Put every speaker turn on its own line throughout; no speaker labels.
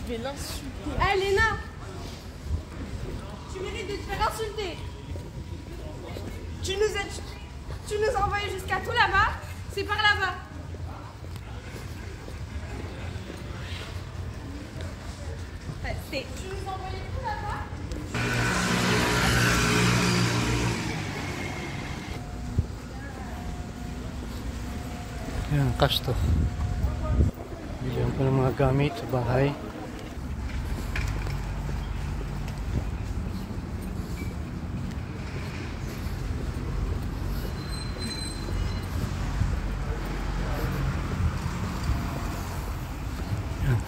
vais l'insulter.
Hé Léna, tu mérites de te faire insulter. Tu nous as envoyés jusqu'à tout là-bas, c'est par là-bas. Tu nous as envoyés tout là-bas.
Yan, cash to. Bilihan ko ng mga gamit sa bahay. Yan.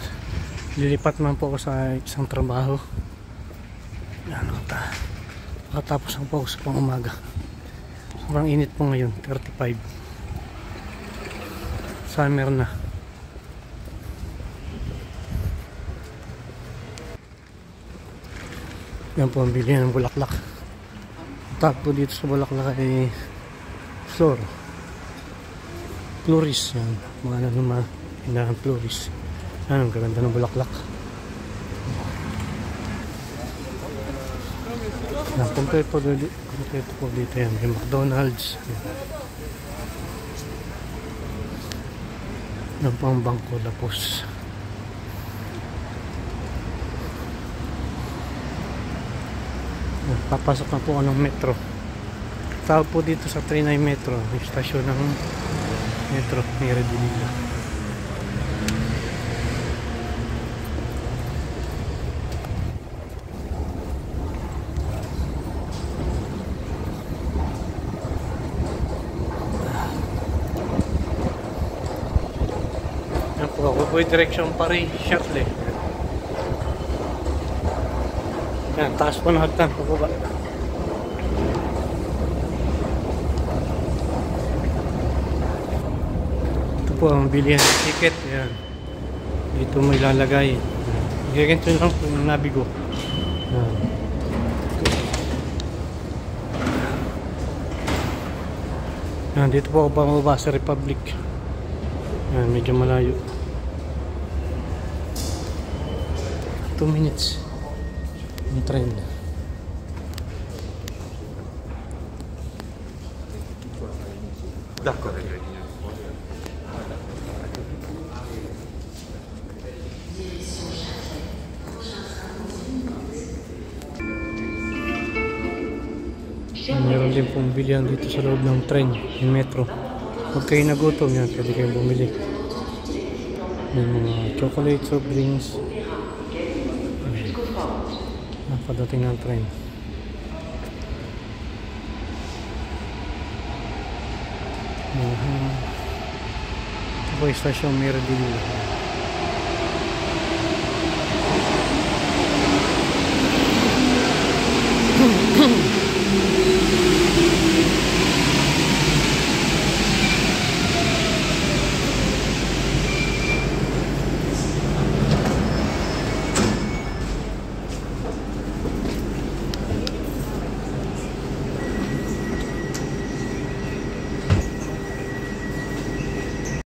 Lilipat man po ako sa isang trabaho. Yan, nakatapos ang po ako sa pang umaga. Sobrang init po ngayon, 35. Summer na. Yan po ang bilihan ng bulaklak. Tag po dito sa bulaklak ay Floris. Yan. Mga naman hinahan Floris. Yan, ang ganda ng bulaklak. Yan, kompleto po dito yan. May McDonald's. Yan po ang Bangko Lapos. Papasok na po ako ng metro. Tawag po dito sa 39 metro, yung stasyon ng metro ni Redilila. Yan po ako po yung direksyon Paris Châtelet. Yan, taas po ng hagdan, pababa. Ito po ang bilihan ng ticket. Yan. Dito mo ilalagay. Ganito lang po yung nabigo. Yan. Yan, dito po ako pamababa sa Republic. Yan, medyo malayo. 2 minutes. Yung train.
D'accord.
Meron din pong bilihan dito sa loob ng train, yung metro. Huwag kayo nagutom yan, pwede kayong bumili. May mga chocolate, soft drinks. Pagdating ng train. Ito po yung stasyon Miradil.